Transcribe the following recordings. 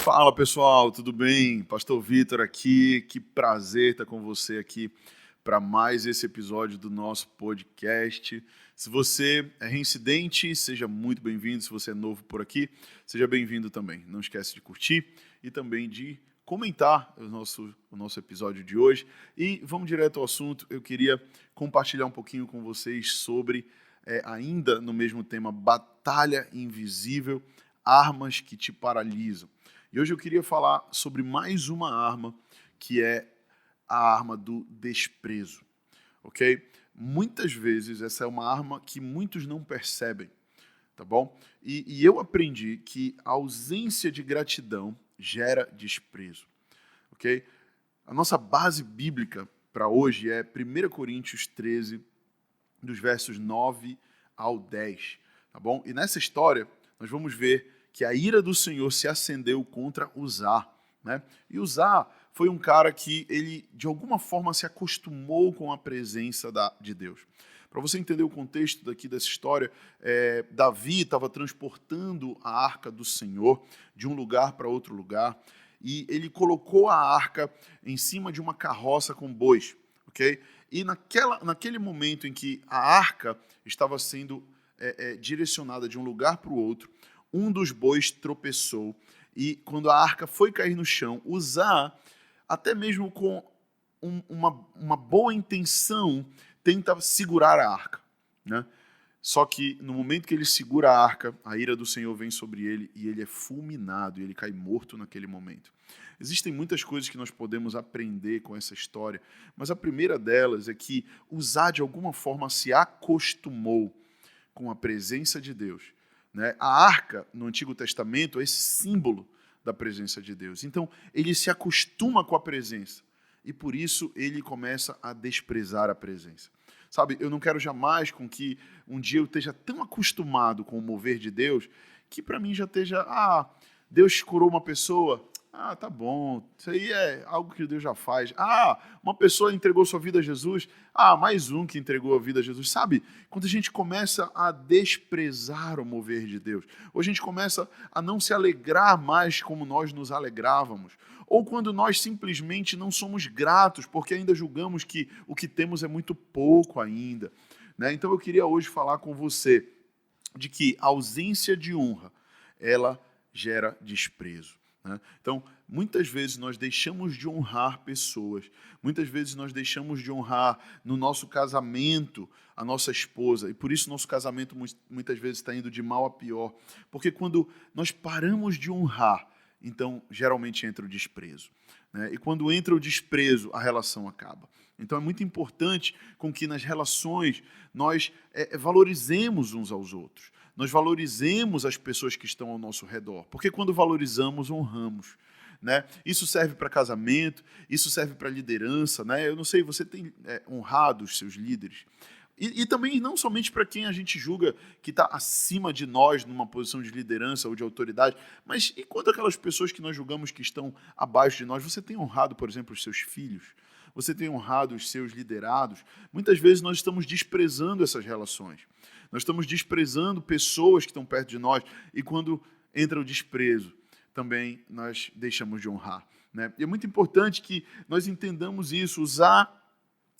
Fala pessoal, tudo bem? Pastor Vitor aqui, que prazer estar com você aqui para mais esse episódio do nosso podcast. Se você é reincidente, seja muito bem-vindo. Se você é novo por aqui, seja bem-vindo também. Não esquece de curtir e também de comentar o nosso episódio de hoje. E vamos direto ao assunto. Eu queria compartilhar um pouquinho com vocês sobre, ainda no mesmo tema, batalha invisível, armas que te paralisam. E hoje eu queria falar sobre mais uma arma, que é a arma do desprezo, ok? Muitas vezes essa é uma arma que muitos não percebem, tá bom? E eu aprendi que a ausência de gratidão gera desprezo, ok? A nossa base bíblica para hoje é 1 Coríntios 13, dos versos 9 ao 10, tá bom? E nessa história nós vamos ver que a ira do Senhor se acendeu contra Uzá, né? E Uzá foi um cara que ele, de alguma forma, se acostumou com a presença de Deus. Para você entender o contexto daqui dessa história, Davi estava transportando a arca do Senhor de um lugar para outro lugar e ele colocou a arca em cima de uma carroça com bois, ok? E naquele momento em que a arca estava sendo direcionada de um lugar para o outro, um dos bois tropeçou e quando a arca foi cair no chão, Uzá, até mesmo com uma boa intenção, tenta segurar a arca, né? Só que no momento que ele segura a arca, a ira do Senhor vem sobre ele e ele é fulminado e ele cai morto naquele momento. Existem muitas coisas que nós podemos aprender com essa história, mas a primeira delas é que Uzá de alguma forma se acostumou com a presença de Deus, né? A arca, no Antigo Testamento, é esse símbolo da presença de Deus. Então, ele se acostuma com a presença e, por isso, ele começa a desprezar a presença. Sabe, eu não quero jamais com que um dia eu esteja tão acostumado com o mover de Deus que, para mim, já esteja, Deus curou uma pessoa, tá bom, isso aí é algo que Deus já faz. Uma pessoa entregou sua vida a Jesus, mais um que entregou a vida a Jesus. Sabe, quando a gente começa a desprezar o mover de Deus, ou a gente começa a não se alegrar mais como nós nos alegrávamos, ou quando nós simplesmente não somos gratos porque ainda julgamos que o que temos é muito pouco ainda, né? Então eu queria hoje falar com você de que a ausência de honra, ela gera desprezo. Então, muitas vezes nós deixamos de honrar pessoas, muitas vezes nós deixamos de honrar no nosso casamento a nossa esposa, e por isso nosso casamento muitas vezes está indo de mal a pior, porque quando nós paramos de honrar, então geralmente entra o desprezo, né? E quando entra o desprezo, a relação acaba. Então é muito importante com que nas relações nós valorizemos uns aos outros, nós valorizemos as pessoas que estão ao nosso redor, porque quando valorizamos, honramos, né? Isso serve para casamento, isso serve para liderança, né? Eu não sei, você tem honrado os seus líderes? E também não somente para quem a gente julga que está acima de nós numa posição de liderança ou de autoridade, mas e quanto aquelas pessoas que nós julgamos que estão abaixo de nós? Você tem honrado, por exemplo, os seus filhos? Você tem honrado os seus liderados? Muitas vezes nós estamos desprezando essas relações. Nós estamos desprezando pessoas que estão perto de nós e quando entra o desprezo, também nós deixamos de honrar, né? E é muito importante que nós entendamos isso. Uzá,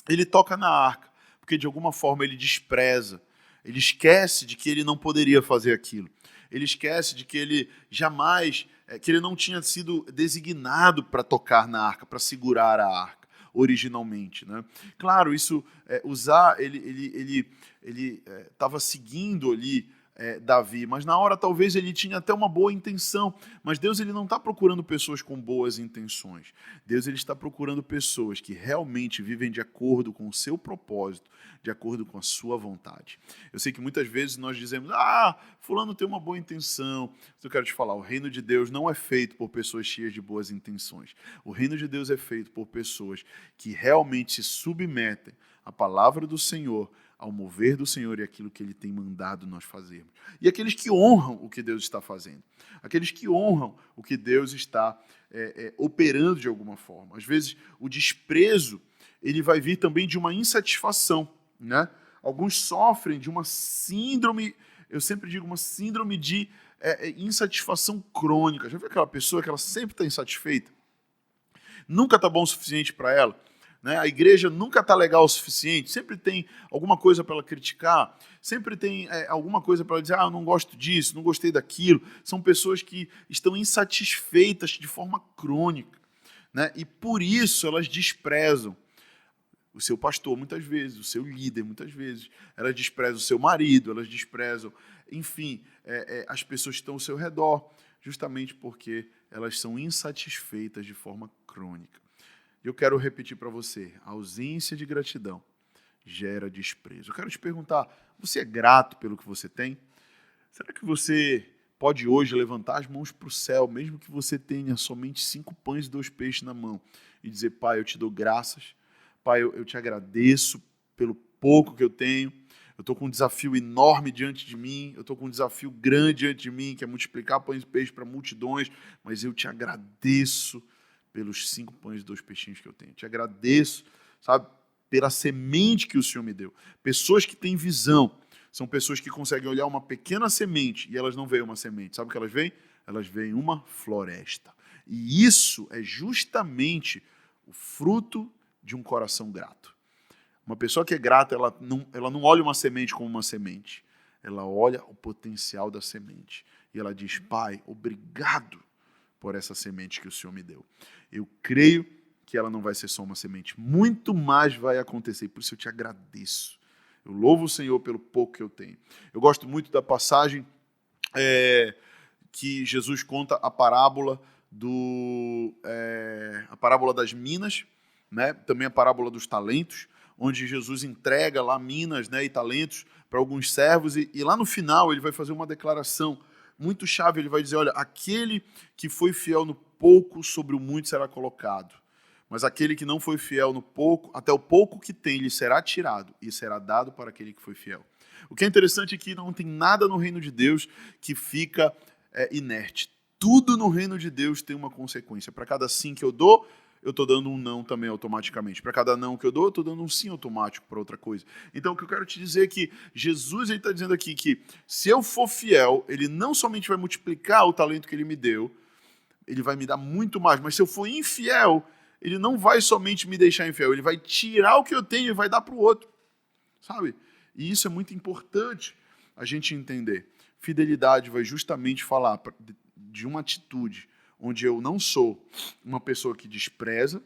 ele toca na arca, porque de alguma forma ele despreza, ele esquece de que ele não poderia fazer aquilo. Ele esquece de que ele jamais, que ele não tinha sido designado para tocar na arca, para segurar a arca originalmente, né? Claro, isso, Uzá, ele estava seguindo ali Davi, mas na hora talvez ele tinha até uma boa intenção, mas Deus ele não está procurando pessoas com boas intenções. Deus ele está procurando pessoas que realmente vivem de acordo com o seu propósito, de acordo com a sua vontade. Eu sei que muitas vezes nós dizemos, fulano tem uma boa intenção, mas eu quero te falar, o reino de Deus não é feito por pessoas cheias de boas intenções. O reino de Deus é feito por pessoas que realmente se submetem à palavra do Senhor, ao mover do Senhor e aquilo que Ele tem mandado nós fazermos. E aqueles que honram o que Deus está fazendo. Aqueles que honram o que Deus está operando de alguma forma. Às vezes, o desprezo ele vai vir também de uma insatisfação, né? Alguns sofrem de uma síndrome, eu sempre digo, uma síndrome de insatisfação crônica. Já viu aquela pessoa que ela sempre está insatisfeita? Nunca está bom o suficiente para ela? Né? A igreja nunca está legal o suficiente, sempre tem alguma coisa para ela criticar, sempre tem alguma coisa para ela dizer, eu não gosto disso, não gostei daquilo. São pessoas que estão insatisfeitas de forma crônica, né? E por isso elas desprezam o seu pastor muitas vezes, o seu líder muitas vezes, elas desprezam o seu marido, elas desprezam, enfim, as pessoas que estão ao seu redor, justamente porque elas são insatisfeitas de forma crônica. Eu quero repetir para você, a ausência de gratidão gera desprezo. Eu quero te perguntar, você é grato pelo que você tem? Será que você pode hoje levantar as mãos para o céu, mesmo que você tenha somente 5 pães e 2 peixes na mão, e dizer, Pai, eu te dou graças, Pai, eu te agradeço pelo pouco que eu tenho, eu estou com um desafio enorme diante de mim, eu estou com um desafio grande diante de mim, que é multiplicar pães e peixes para multidões, mas eu te agradeço pelos 5 pães e 2 peixinhos que eu tenho. Te agradeço, sabe, pela semente que o Senhor me deu. Pessoas que têm visão são pessoas que conseguem olhar uma pequena semente e elas não veem uma semente. Sabe o que elas veem? Elas veem uma floresta. E isso é justamente o fruto de um coração grato. Uma pessoa que é grata, ela não olha uma semente como uma semente. Ela olha o potencial da semente. E ela diz, Pai, obrigado por essa semente que o Senhor me deu. Eu creio que ela não vai ser só uma semente. Muito mais vai acontecer. Por isso eu te agradeço. Eu louvo o Senhor pelo pouco que eu tenho. Eu gosto muito da passagem que Jesus conta a parábola a parábola das minas, né? Também a parábola dos talentos, onde Jesus entrega lá minas, né, e talentos para alguns servos e lá no final ele vai fazer uma declaração muito chave. Ele vai dizer, olha, aquele que foi fiel no pouco, sobre o muito será colocado. Mas aquele que não foi fiel no pouco, até o pouco que tem, lhe será tirado e será dado para aquele que foi fiel. O que é interessante é que não tem nada no reino de Deus que fica inerte. Tudo no reino de Deus tem uma consequência. Para cada sim que eu dou, eu estou dando um não também automaticamente. Para cada não que eu dou, eu estou dando um sim automático para outra coisa. Então, o que eu quero te dizer é que Jesus está dizendo aqui que se eu for fiel, ele não somente vai multiplicar o talento que ele me deu, ele vai me dar muito mais, mas se eu for infiel, ele não vai somente me deixar infiel, ele vai tirar o que eu tenho e vai dar para o outro, sabe? E isso é muito importante a gente entender. Fidelidade vai justamente falar de uma atitude onde eu não sou uma pessoa que despreza,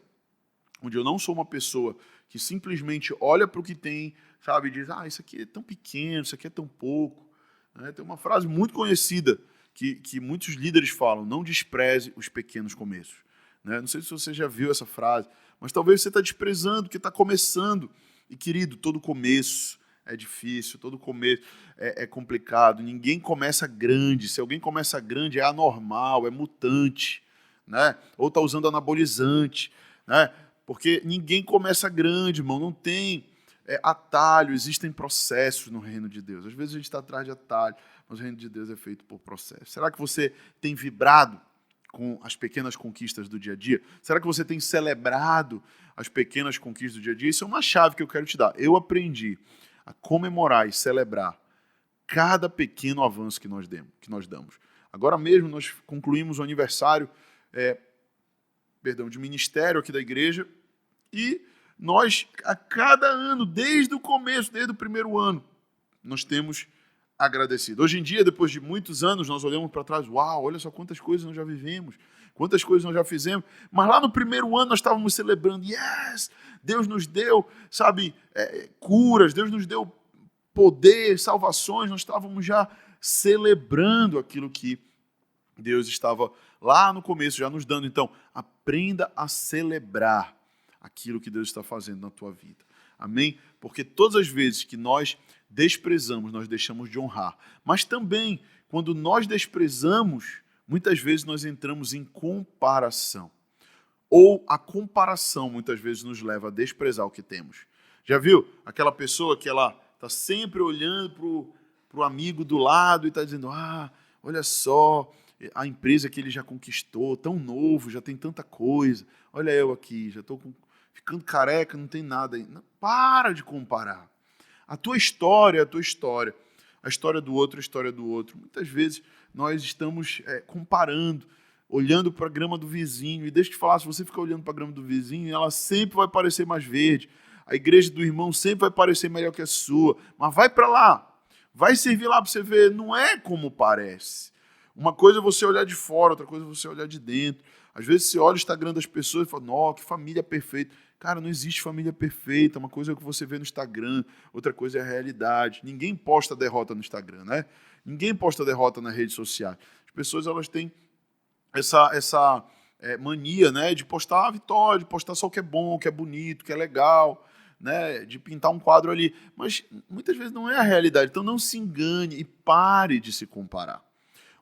onde eu não sou uma pessoa que simplesmente olha para o que tem, sabe, e diz, isso aqui é tão pequeno, isso aqui é tão pouco. Né? Tem uma frase muito conhecida que muitos líderes falam, não despreze os pequenos começos. Né? Não sei se você já viu essa frase, mas talvez você está desprezando, que está começando. E, querido, todo começo é difícil, todo começo é complicado, ninguém começa grande. Se alguém começa grande, é anormal, é mutante, né? Ou está usando anabolizante, né? Porque ninguém começa grande, irmão, não tem atalho, existem processos no reino de Deus. Às vezes a gente está atrás de atalho, mas o reino de Deus é feito por processos. Será que você tem vibrado com as pequenas conquistas do dia a dia? Será que você tem celebrado as pequenas conquistas do dia a dia? Isso é uma chave que eu quero te dar. Eu aprendi a comemorar e celebrar cada pequeno avanço que nós damos. Agora mesmo nós concluímos o aniversário de ministério aqui da igreja e nós, a cada ano, desde o começo, desde o primeiro ano, nós temos agradecido. Hoje em dia, depois de muitos anos, nós olhamos para trás, uau, olha só quantas coisas nós já vivemos, quantas coisas nós já fizemos, mas lá no primeiro ano nós estávamos celebrando, yes, Deus nos deu, sabe, curas, Deus nos deu poder, salvações, nós estávamos já celebrando aquilo que Deus estava lá no começo já nos dando. Então, aprenda a celebrar aquilo que Deus está fazendo na tua vida. Amém? Porque todas as vezes que nós desprezamos, nós deixamos de honrar. Mas também, quando nós desprezamos, muitas vezes nós entramos em comparação. Ou a comparação, muitas vezes, nos leva a desprezar o que temos. Já viu? Aquela pessoa que ela está sempre olhando para o amigo do lado e está dizendo, olha só, a empresa que ele já conquistou, tão novo, já tem tanta coisa. Olha eu aqui, já estou ficando careca, não tem nada aí. Não, para de comparar. A tua história é a tua história. a história do outro é a história do outro. Muitas vezes nós estamos comparando, olhando para a grama do vizinho. E deixa eu te falar, se você ficar olhando para a grama do vizinho, ela sempre vai parecer mais verde. A igreja do irmão sempre vai parecer melhor que a sua. Mas vai para lá. Vai servir lá para você ver. Não é como parece. Uma coisa é você olhar de fora, outra coisa é você olhar de dentro. Às vezes você olha o Instagram das pessoas e fala, nossa, que família perfeita. Cara, não existe família perfeita. Uma coisa é o que você vê no Instagram, outra coisa é a realidade. Ninguém posta derrota no Instagram, né? Ninguém posta derrota nas redes sociais. As pessoas, elas têm essa mania, né, de postar a vitória, de postar só o que é bom, o que é bonito, o que é legal, né, de pintar um quadro ali. Mas muitas vezes não é a realidade. Então não se engane e pare de se comparar.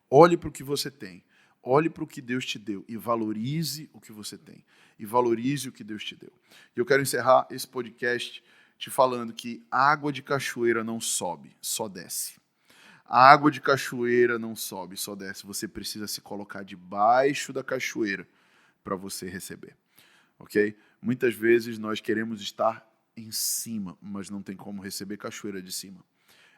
Olhe para o que você tem. Olhe para o que Deus te deu e valorize o que você tem. E valorize o que Deus te deu. E eu quero encerrar esse podcast te falando que água de cachoeira não sobe, só desce. A água de cachoeira não sobe, só desce. Você precisa se colocar debaixo da cachoeira para você receber. Ok? Muitas vezes nós queremos estar em cima, mas não tem como receber cachoeira de cima.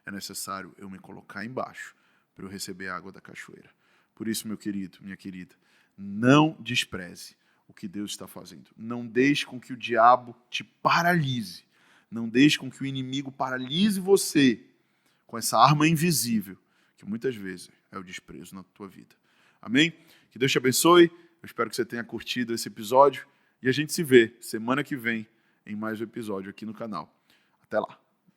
É necessário eu me colocar embaixo para eu receber a água da cachoeira. Por isso, meu querido, minha querida, não despreze o que Deus está fazendo. Não deixe com que o diabo te paralise. Não deixe com que o inimigo paralise você com essa arma invisível, que muitas vezes é o desprezo na tua vida. Amém? Que Deus te abençoe. Eu espero que você tenha curtido esse episódio e a gente se vê semana que vem em mais um episódio aqui no canal. Até lá.